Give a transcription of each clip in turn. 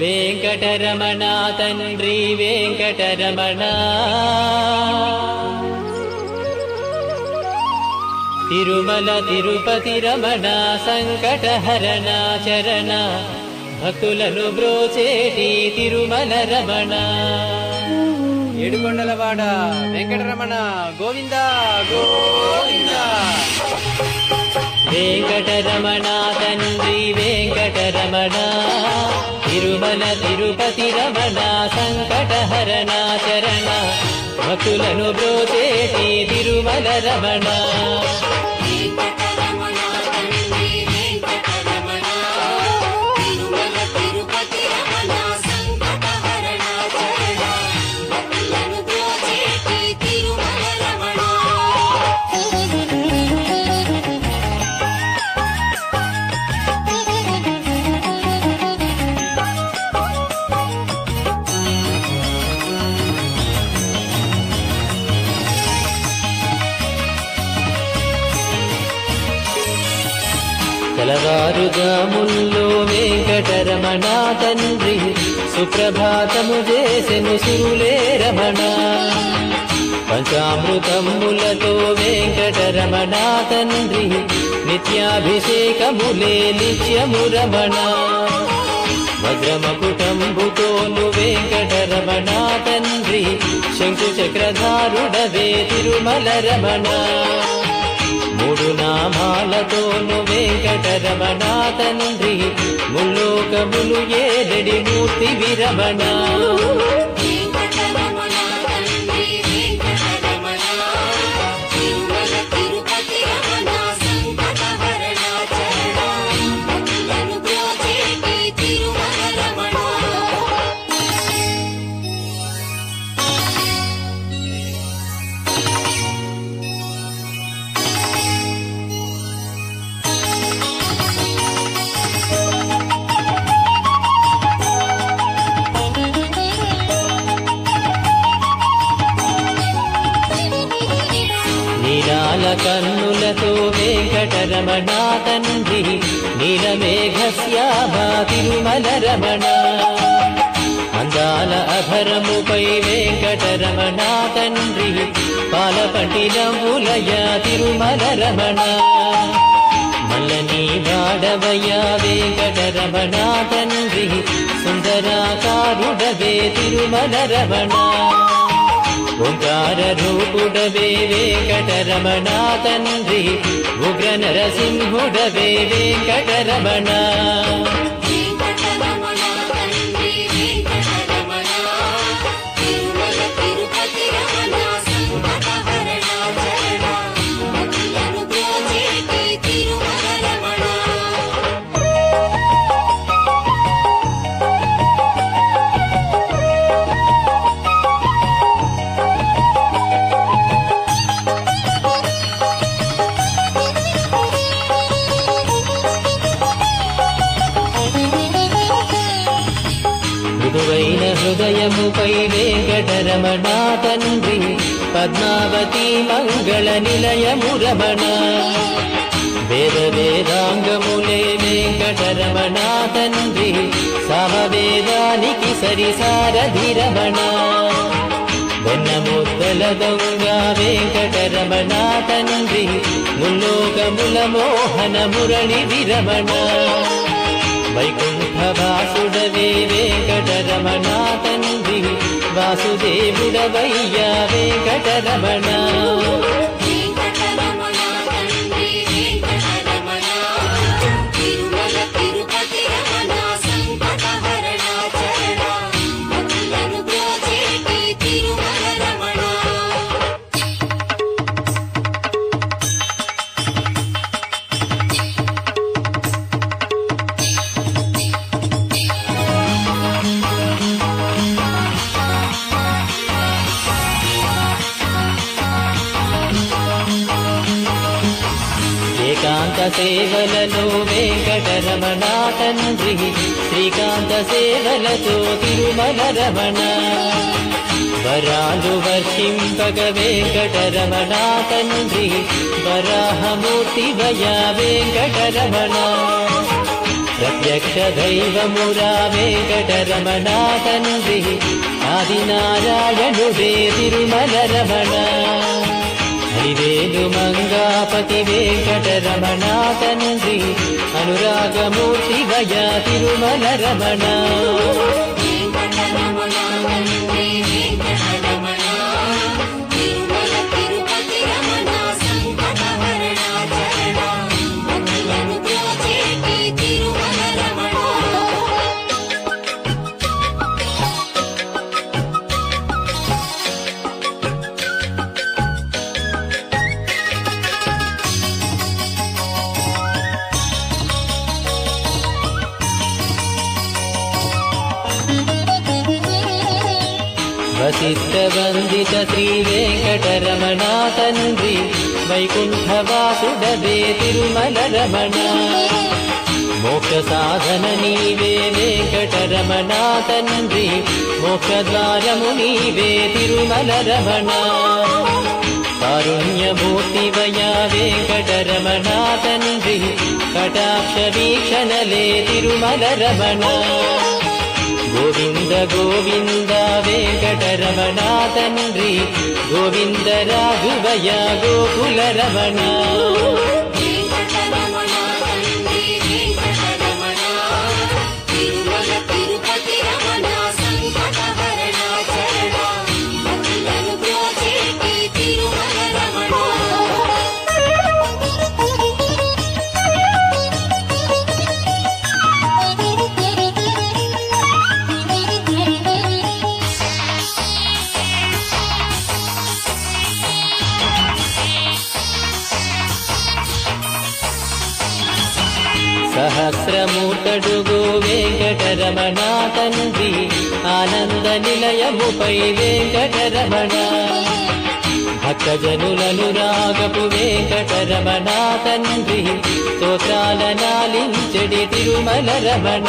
వెంకటరమణ తండ్రి వెంకటరమణ తిరుమల తిరుపతి రమణ సంకటహరణ చరణ భక్తులను బ్రోచేటి తిరుమల రమణ ఏడుకొండలవాడ వెంకటరమణ గోవింద గోవింద. వెంకటరమణ తండ్రి వెంకటరమణ తిరుమల తిరుపతి రమణ సంకటహరణ చరణ భక్తులను బ్రోచేటి తిరుమల రమణ తెల్లవారుజాముల్లో వెంకటరమణ తండ్రి సుప్రభాతము చేసెను సురులే రమణ పంచామృతములతో వెంకటరమణ తండ్రి నిత్యాభిషేకములే నిత్యము రమణ వజ్రమకుటంబుతోను వెంకటరమణ తండ్రి శంకు చక్రధారుడవే తిరుమల రమణ మూడు నామాలతోను వెంకటరమణ తండ్రి ముల్లోకములు ఏదడి మూర్తి విరమణ కన్నులతో వెంకటరమణ తండ్రి నీలమేఘశ్యామ తిరుమల రమణ అందాల అభరముపై వెంకటరమణ తండ్రి పాలపట్టినములయ తిరుమల రమణ మల్లని వాడవయ్య వెంకటరమణ తండ్రి సుందరాకారుడవే తిరుమల రమణ ఓంకార రూపుడవే వెంకటరమణ తండ్రి ఉగ్ర నరసింహుడవే వెంకటరమణ మృదువైన హృదయముపై వెంకటరమణ తండ్రి పద్మావతి మంగళ నిలయము రమణ వేద వేదాంగములే వెంకటరమణ తండ్రి సమవేదానికి సరిసారధి రమణ వెన్నముద్దల దొంగ వెంకటరమణ తండ్రి ముల్లోకముల మోహన మురళి విరమణ వైకుంఠవాసుడవే వెంకటరమణ తండ్రి వాసుదేవుడవయ్యా వెంకటరమణ ఏకాంత సేవలలో వెంకటరమణ తండ్రి శ్రీకాంత సేవలతో తిరుమల రమణ వరాలు వర్షింపగ వెంకటరమణ తండ్రి వరాహమూర్తి వయ వెంకటరమణ ప్రత్యక్ష దైవమురా వెంకటరమణ తండ్రి ఆదినారాయణుడే తిరుమల రమణ హరివేలు మంగాపతి వెంకటరమణ తండ్రి అనురాగమూర్తి వయ తిరుమల రమణ వశిష్ఠ వందిత శ్రీ వెంకటరమణ తండ్రి వైకుంఠవాసుడవే తిరుమల రమణ మోక్ష సాధన నీవే వెంకటరమణ తండ్రి మోక్షద్వారము నీవే తిరుమల రమణ కారుణ్యమూర్తి వయా వెంకటరమణ తండ్రి కటాక్ష వీక్షణలే తిరుమల రమణ గోవింద గోవింద వెంకటరమణ తండ్రి గోవింద రాఘవయ గోకుల రమణ సహస్రమూర్తడుగో వెంకటరమణ తండ్రి ఆనంద నిలయముపై వెంకటరమణ భక్తజనులను రాగపు వెంకటరమణ తండ్రి స్తోత్రాల నాలించడి తిరుమల రమణ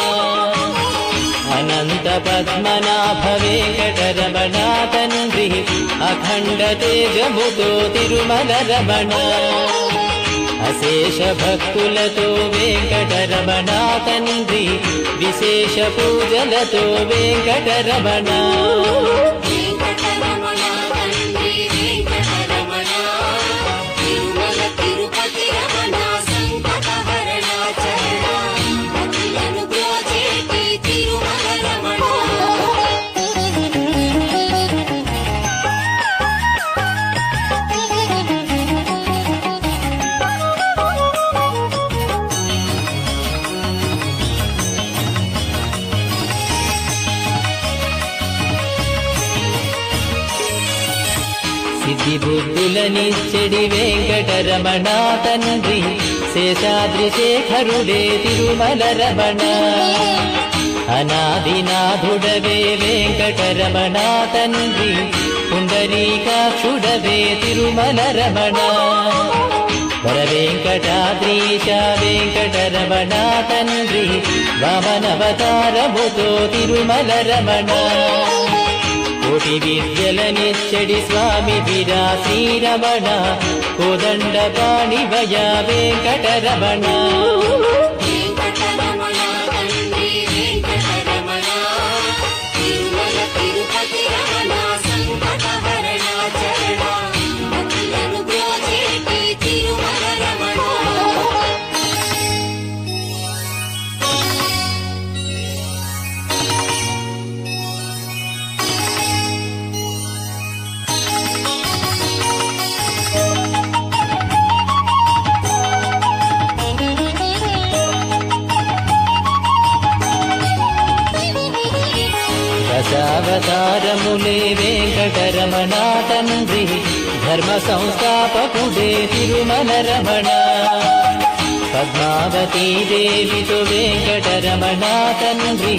అనంత పద్మనాభ వెంకటరమణ తండ్రి అఖండ తేజముతో తిరుమల రమణ అశేష భక్తులతో వెంకటరమణ తండ్రి విశేష పూజలతో వెంకటరమణ సిద్ధి బుద్ధులనిచ్చడి వెంకటరమణ తండ్రి శేషాద్రి శేఖరుడే తిరుమల రమణ అనాదినాథుడవే వెంకటరమణ తండ్రి పుండరీకాక్షుడవే తిరుమల రమణ వరవెంకటాద్రీశ వెంకటరమణ తండ్రి వామనవతారముతో తిరుమల రమణ కోటి విద్యలనిచ్చడి స్వామి వీరా శ్రీరమణ కోదండ పాణివయ వెంకటరమణ దశావతారములే వెంకటరమణ తండ్రి ధర్మ సంస్థాపకుడే తిరుమల రమణ పద్మావతీ దేవితో వెంకటరమణ తండ్రి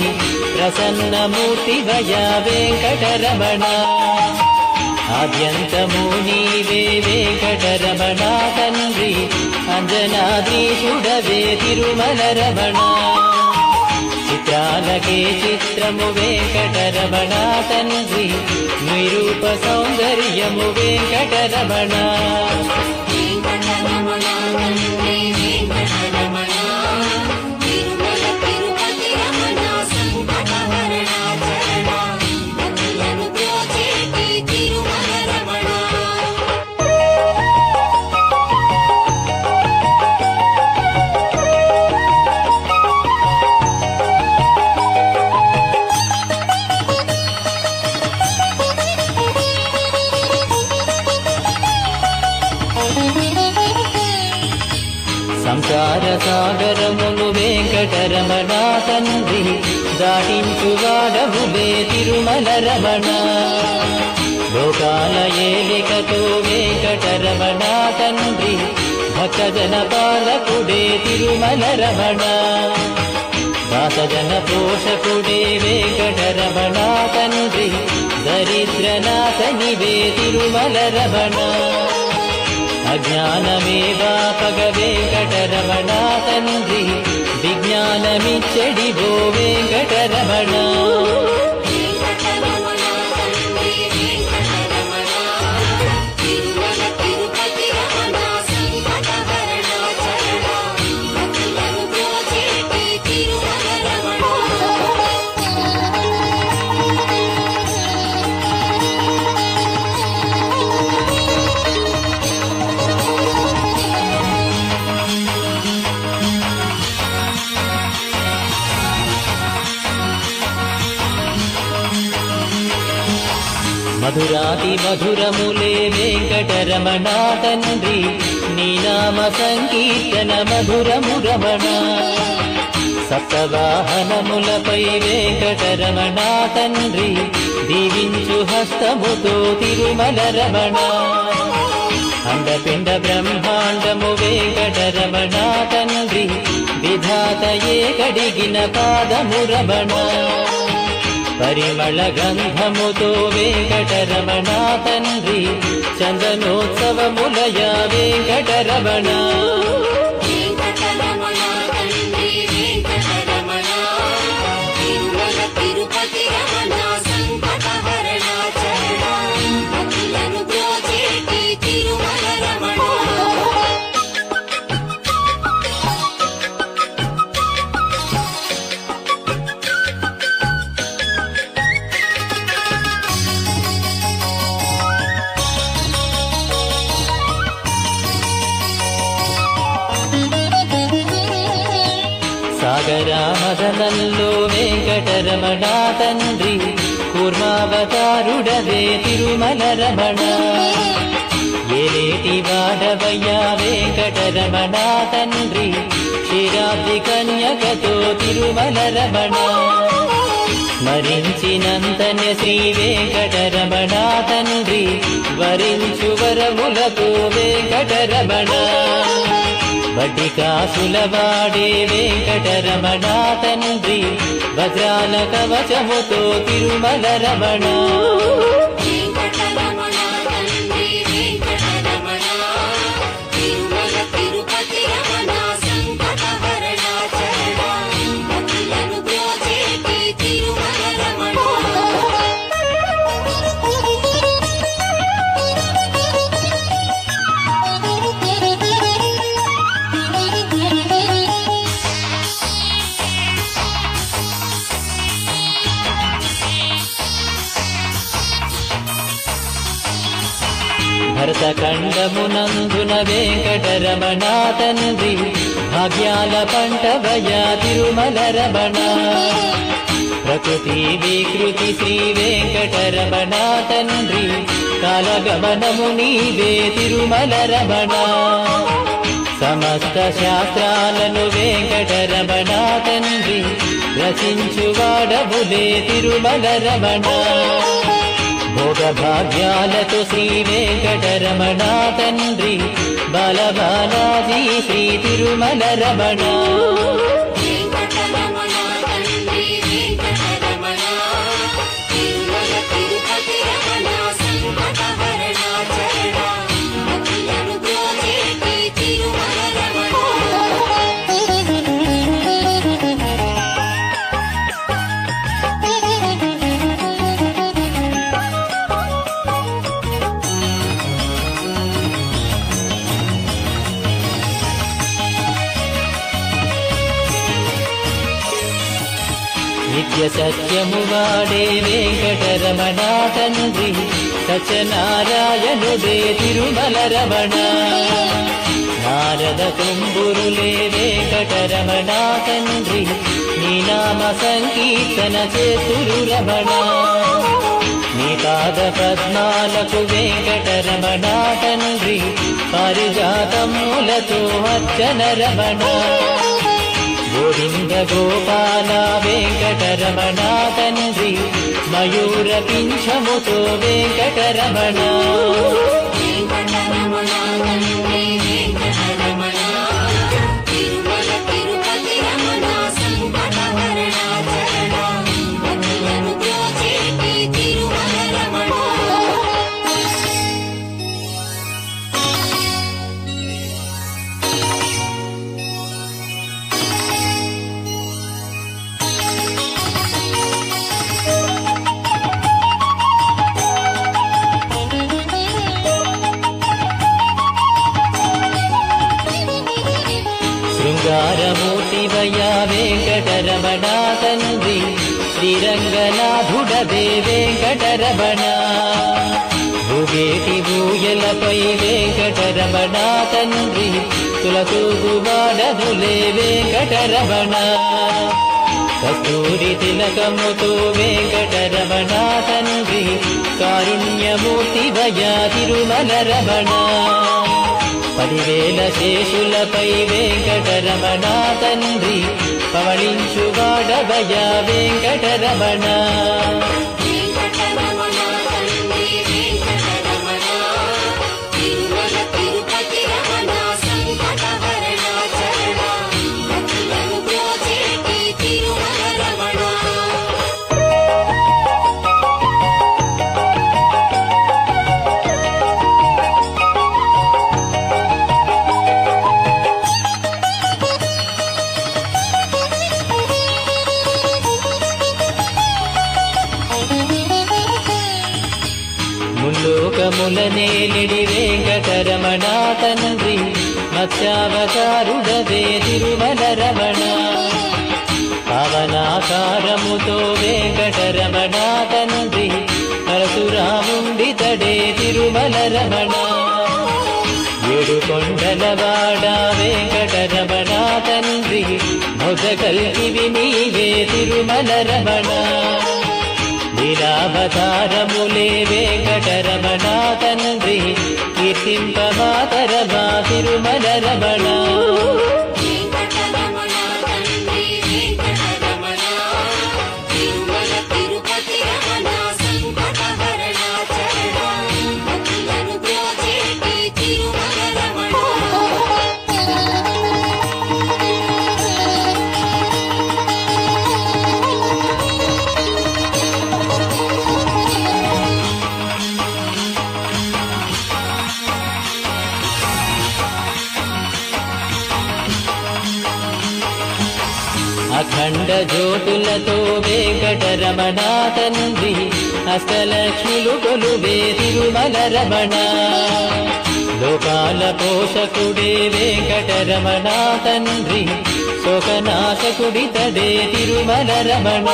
ప్రసన్నమూర్తి వయ వెంకటరమణ ఆద్యంతము నీవే వెంకటరమణ తండ్రి అంజనాద్రీశుడవే తిరుమల రమణ చిత్రాలకే చిత్రము వెంకటరమణ తండ్రి నిరూప సౌందర్యము వెంకటరమణ వెంకటరమణ తండ్రి వెంకటరమణ తిరుమల సంసార సాగరమును వెంకటరమణ తండ్రి దాటించువాడవులే తిరుమల రమణ. లోకాల ఏలికతో వెంకటరమణ తండ్రి భక్తజన పాలకుడే తిరుమల రమణ. దాసజన పోషకుడే వెంకటరమణ తండ్రి దరిద్రనాశనివే తిరుమల రమణ. అజ్ఞానమే వాపగ వెంకటరమణ తండ్రి విజ్ఞానమిచ్చడివో వెంకటరమణ. మధురాతి మధురములే వెంకటరమణ తండ్రి నీ నామ సంకీర్తన మధురము రమణ. సప్తవాహనములపై వెంకటరమణ తండ్రి దీవించు హస్తముతో తిరుమల రమణ. అండపిండ బ్రహ్మాండము వెంకటరమణ తండ్రి విధాతయే కడిగిన పాదము రమణ. పరిమళ గంధముతో వెంకటరమణ తండ్రి చందనోత్సవములయ వెంకటరమణ. సాగరామదనంలో వెంకటరమణ తండ్రి కూర్మావతారుడవే తిరుమల రమణ. ఏలేటి వాడవయ్యా వెంకటరమణ తండ్రి క్షీరాబ్ది కన్యకతో తిరుమల రమణ. స్మరించినంతనే శ్రీ వెంకటరమణ తండ్రి వరించు వరములతో వెంకటరమణ. వడ్డి కాసులవాడే వెంకటరమణ తండ్రి వజ్రాల కవచముతో తిరుమల రమణ. భరతఖండమునందున వెంకటరమణ తండ్రి భాగ్యాల పంటవయా తిరుమల రమణ. ప్రకృతి వికృతి శ్రీ వెంకటరమణ తండ్రి కాలగమనము నీవే తిరుమల రమణ. సమస్త శాస్త్రాలను వెంకటరమణ తండ్రి రచించువాడవులే తిరుమల రమణ. భోగభాగ్యాలతో శ్రీ వెంకటరమణ తండ్రి బాలబాలాజీ శ్రీ తిరుమల రమణ. నిత్య సత్యము వాడే వెంకటరమణ తండ్రి సత్యనారాయణుడే తిరుమల రమణ. నారద తుంబురులే వెంకటరమణ తండ్రి నీ నామ సంకీర్తన చేతురు రమణ. నీ పాద పద్మాలకు వెంకటరమణ తండ్రి పారిజాతములతో అర్చన రమణ గోవింద గోపాల వెంకటరమణ తండ్రి మయూర పింఛముతో వెంకటరమణ శృంగారమూర్తివయ్యా వెంకటరమణ తండ్రి శ్రీరంగనాథుడవే వెంకటరమణ భూగేటి భూయలపై వెంకటరమణ తండ్రి తులతూగువాడనులే వెంకటరమణ కస్తూరి తిలకముతో వెంకటరమణ తండ్రి కారుణ్యమూర్తివయ్యా తిరుమల రమణ 10,000 శేషులపై వెంకటరమణ తండ్రి పవళించువాడవయ్యా వెంకటరమణ ముల్లోకములనేలిడి వెంకటరమణ తండ్రి మత్స్యావతారుడవే తిరుమల రమణ పవనాకారముతో వెంకటరమణ తండ్రి పరశురాముండితడే తిరుమల రమణ ఏడు కొండలవాడ వెంకటరమణ తండ్రి మొదకల్కివి నీవే తిరుమల రమణ లీలావతారములే వెంకటరమణ తండ్రి కీర్తింపమాతరమా తిరుమల రమణ అఖండ జ్యోతులతో వెంకటరమణ తండ్రి అష్టలక్ష్ములు కొలువే తిరుమల రమణ లోకాల పోషకుడే వెంకటరమణ తండ్రి శోకనాశకుడితడే తిరుమల రమణ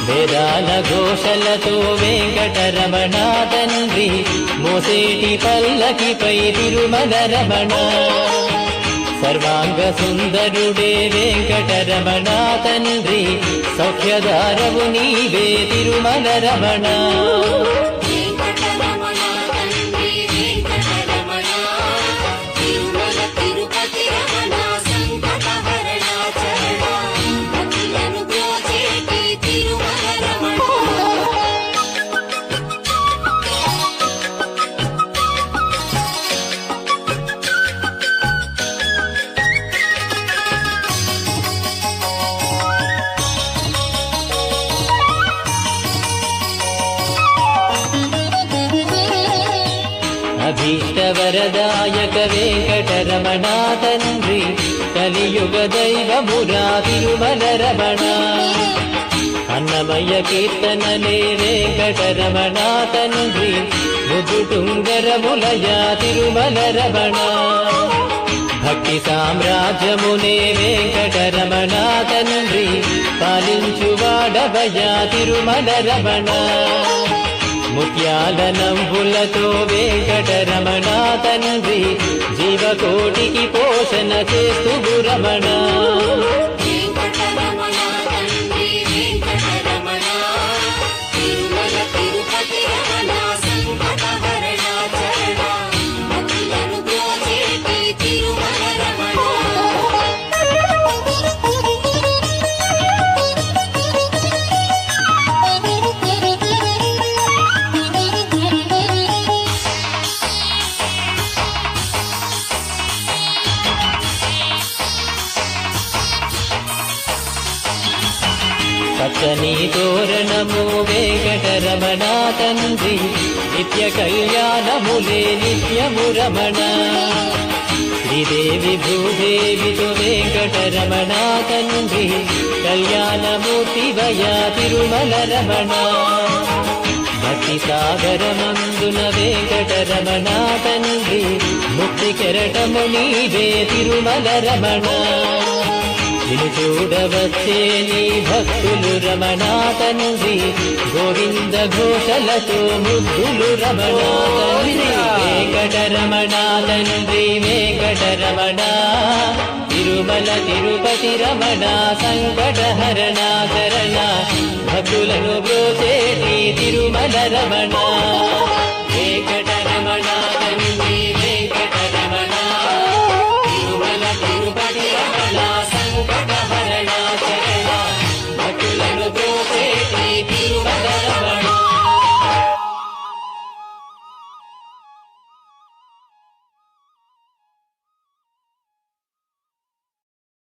వేదాల ఘోషలతో వెంకటరమణ తండ్రి మోసేటి పల్లకిపై తిరుమల రమణ సర్వాంగ సుందరుడే వెంకటరమణ తండ్రి సౌఖ్యదారవు నీవే తిరుమల రమణ అభీష్టవరదాయక వెంకటరమణ తండ్రి కలియుగ దైవమురా తిరుమల రమణ అన్నమయ్య కీర్తనలే వెంకటరమణ తండ్రి ముదుటుంగరములయ తిరుమల రమణ భక్తి సామ్రాజ్యమునే వెంకటరమణ తండ్రి పాలించువాడవయ తిరుమల రమణ ముత్యాల నంబులతో వెంకటరమణ తండ్రి జీవకోటికి పోషణ చేస్తూ రమణ వెంకటరమణ తండ్రి వెంకటరమణ తిరుమల తిరుపతి పచ్చని తోరణము వెంకటరమణ తండ్రి నిత్య కళ్యాణములే నిత్యము రమణ శ్రీదేవి భూదేవితో వెంకటరమణ తండ్రి కళ్యాణమూర్తి వయ తిరుమల రమణ భక్తి సాగరమందున వెంకటరమణ తండ్రి ముక్తి కెరటము నీవే తిరుమల రమణ నిన్ను చూడవచ్చే నీ భక్తులు రమణ తండ్రి గోవింద ఘోషలతో ముగ్ధులు రమణ తండ్రి వెంకటరమణ తండ్రి వెంకటరమణ తిరుమల తిరుపతి రమణ సంకటహరణ శరణ భక్తులను బ్రోచేటి తిరుమల రమణ వెంకట